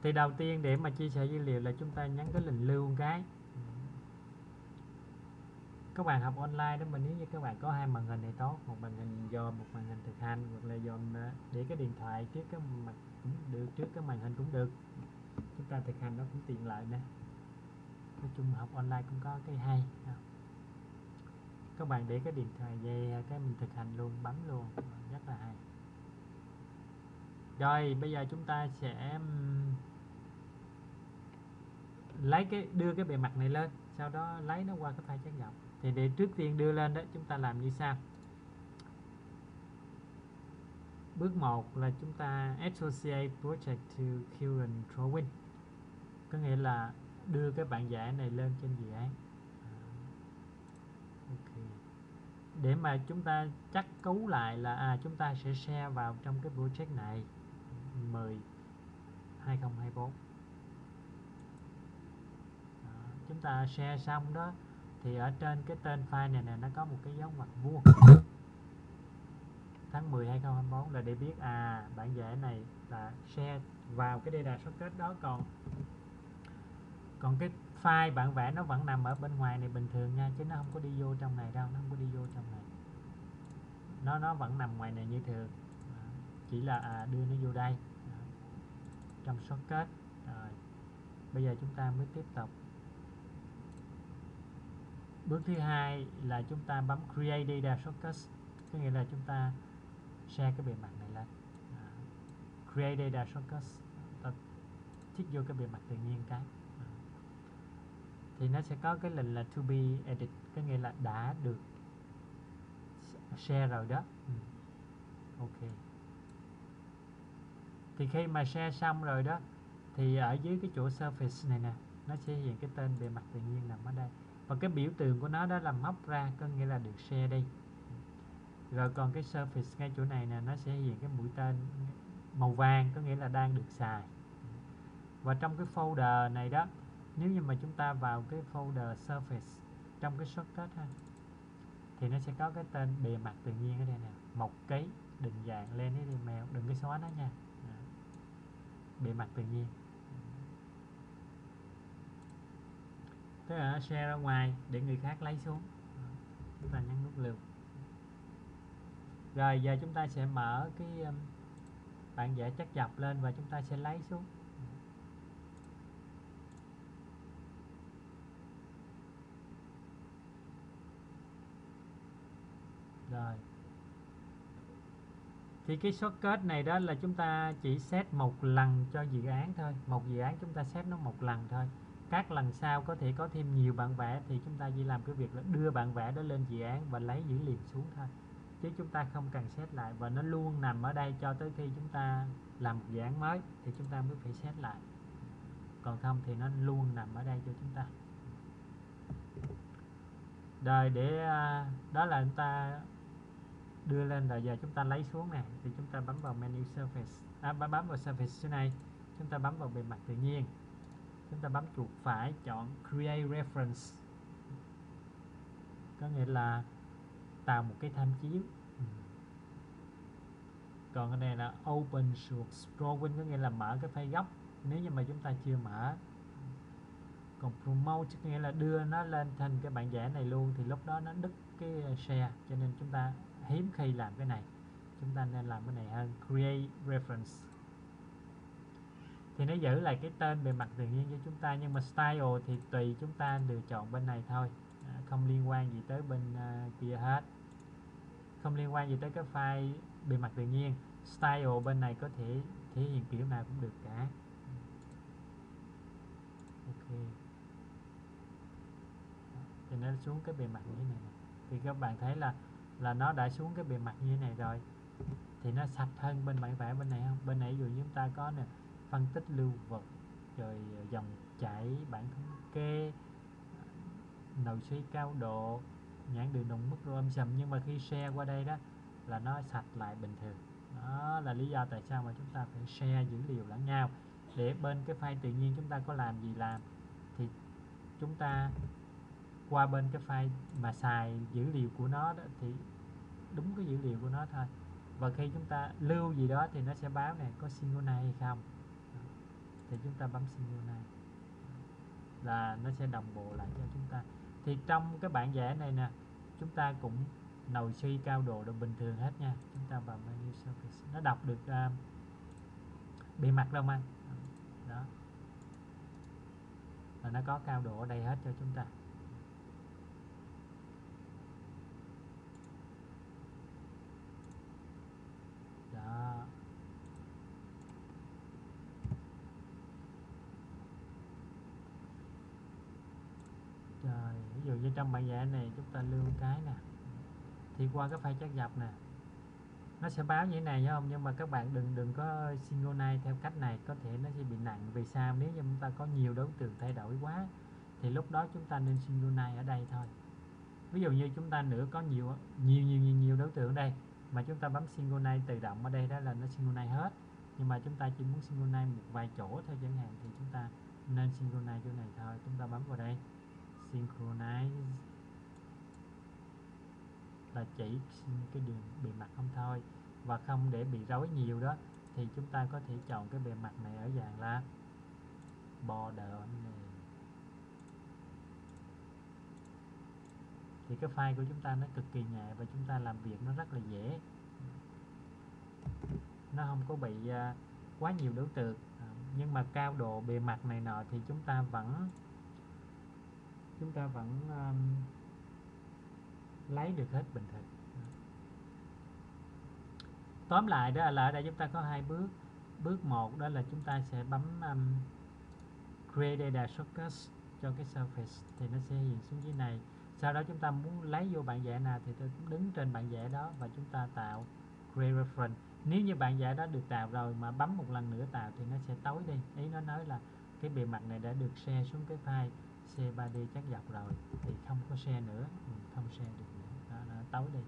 Thì đầu tiên để mà chia sẻ dữ liệu là chúng ta nhấn cái lệnh lưu một cái. Các bạn học online đó, mà nếu như các bạn có hai màn hình này tốt, một màn hình dòm, một màn hình thực hành, hoặc là dòm để cái điện thoại trước cái mặt cũng được, trước cái màn hình cũng được, chúng ta thực hành nó cũng tiện lợi nè. Nói chung học online cũng có cái hay. Các bạn để cái điện thoại về cái mình thực hành luôn, bấm luôn, rất là hay. Rồi bây giờ chúng ta sẽ đưa cái bề mặt này lên, sau đó lấy nó qua cái file chất dọc. Thì để trước tiên đưa lên đó, chúng ta làm như sau. Bước 1 là chúng ta associate project to current drawing, có nghĩa là đưa cái bản vẽ này lên trên dự án. Okay. Để mà chúng ta chắc cú lại là chúng ta sẽ share vào trong cái project này 10/2024. Chúng ta share xong đó thì ở trên cái tên file này nè, nó có một cái dấu ngoặc vuông tháng 10 2024 là để biết bản vẽ này là share vào cái data shortcut đó. Còn cái file bản vẽ nó vẫn nằm ở bên ngoài này bình thường nha, chứ nó không có đi vô trong này đâu, nó không có đi vô trong này, nó vẫn nằm ngoài này như thường. Chỉ là đưa nó vô đây trong shortcut. Rồi bây giờ chúng ta mới tiếp tục. Bước thứ hai là chúng ta bấm create data shortcut, có nghĩa là chúng ta share cái bề mặt này lên. Create data shortcut, ta thích vô cái bề mặt tự nhiên cái. Thì nó sẽ có cái lệnh là to be edit, có nghĩa là đã được share rồi đó. Ok. Thì khi mà share xong rồi đó, thì ở dưới cái chỗ surface này nè, nó sẽ hiện cái tên bề mặt tự nhiên nằm ở đây. Và cái biểu tượng của nó đó là móc ra, có nghĩa là được share đi. Rồi còn cái surface ngay chỗ này nè, nó sẽ hiện cái mũi tên màu vàng, có nghĩa là đang được xài. Và trong cái folder này đó, nếu như mà chúng ta vào cái folder surface trong cái shortcut ha, thì nó sẽ có cái tên bề mặt tự nhiên ở đây nè, một cái định dạng lên cái email, đừng có xóa nó nha. Bề mặt tự nhiên. Tức là share ra ngoài để người khác lấy xuống. Chúng ta nhấn nút lưu. Rồi giờ chúng ta sẽ mở cái bản vẽ chất dọc lên và chúng ta sẽ lấy xuống. Rồi. Thì cái shortcut này đó là chúng ta chỉ set một lần cho dự án thôi. Một dự án chúng ta set nó một lần thôi. Các lần sau có thể có thêm nhiều bản vẽ thì chúng ta chỉ làm cái việc là đưa bản vẽ đó lên dự án và lấy dữ liệu xuống thôi. Chứ chúng ta không cần set lại, và nó luôn nằm ở đây cho tới khi chúng ta làm một dự án mới thì chúng ta mới phải set lại. Còn không thì nó luôn nằm ở đây cho chúng ta. Rồi để đó là chúng ta đưa lên rồi, giờ chúng ta lấy xuống nè, thì chúng ta bấm vào menu surface, bấm vào surface chỗ này, chúng ta bấm vào bề mặt tự nhiên, chúng ta bấm chuột phải chọn create reference, có nghĩa là tạo một cái tham chiếu. Còn cái này là open source drawing, có nghĩa là mở cái file gốc nếu như mà chúng ta chưa mở. Còn promote có nghĩa là đưa nó lên thành cái bản vẽ này luôn, thì lúc đó nó đứt cái share, cho nên chúng ta hiếm khi làm cái này, chúng ta nên làm cái này hơn. Create reference thì nó giữ lại cái tên bề mặt tự nhiên cho chúng ta, nhưng mà style thì tùy chúng ta lựa chọn bên này thôi, không liên quan gì tới bên kia hết, không liên quan gì tới cái file bề mặt tự nhiên. Style bên này có thể thể hiện kiểu nào cũng được cả. Ok, thì nó xuống cái bề mặt như thế này nè. Thì các bạn thấy là nó đã xuống cái bề mặt như thế này rồi, thì nó sạch hơn bên bản vẽ bên này không? Bên này ví dụ như chúng ta có nè, phân tích lưu vật, rồi dòng chảy, bảng thống kê, nội suy cao độ, nhãn đường đồng mức độ âm sầm, nhưng mà khi share qua đây đó là nó sạch lại bình thường. Đó là lý do tại sao mà chúng ta phải share dữ liệu lẫn nhau, để bên cái file tự nhiên chúng ta có làm gì làm thì chúng ta qua bên cái file mà xài dữ liệu của nó đó, thì đúng cái dữ liệu của nó thôi. Và khi chúng ta lưu gì đó thì nó sẽ báo này có synchronize hay không, thì chúng ta bấm Synchronize là nó sẽ đồng bộ lại cho chúng ta. Thì trong cái bản vẽ này nè, chúng ta cũng nồi suy cao độ đều bình thường hết nha. Chúng ta vào menu surface, nó đọc được bề mặt đâu mà đó, và nó có cao độ ở đây hết cho chúng ta. Đó. Rồi, ví dụ như trong bản vẽ này chúng ta lưu cái nè, thì qua cái file chắt dọc nè, nó sẽ báo như thế này không? Nhưng mà các bạn đừng có synchronize theo cách này, có thể nó sẽ bị nặng. Vì sao? Nếu như chúng ta có nhiều đối tượng thay đổi quá thì lúc đó chúng ta nên synchronize ở đây thôi. Ví dụ như chúng ta nữa có nhiều đối tượng ở đây mà chúng ta bấm synchronize tự động ở đây, đó là nó synchronize hết. Nhưng mà chúng ta chỉ muốn synchronize một vài chỗ thôi chẳng hạn, thì chúng ta nên synchronize chỗ này thôi. Chúng ta bấm vào đây synchronize là chỉ cái đường bề mặt không thôi, và không để bị rối nhiều đó thì chúng ta có thể chọn cái bề mặt này ở dạng là border này. Thì cái file của chúng ta nó cực kỳ nhẹ và chúng ta làm việc nó rất là dễ, nó không có bị quá nhiều đối tượng. Nhưng mà cao độ bề mặt này nọ thì chúng ta vẫn lấy được hết bình thường. Tóm lại đó là ở đây chúng ta có hai bước. Bước 1 đó là chúng ta sẽ bấm Create Data Shortcut cho cái surface thì nó sẽ hiện xuống dưới này. Sau đó chúng ta muốn lấy vô bản vẽ nào thì tôi đứng trên bản vẽ đó và chúng ta tạo Create Reference. Nếu như bản vẽ đó được tạo rồi mà bấm một lần nữa tạo thì nó sẽ tối đi. Ý nó nói là cái bề mặt này đã được share xuống cái file C3D chắt dọc rồi thì không có share nữa, không share được nữa. Đó, nó tối đi.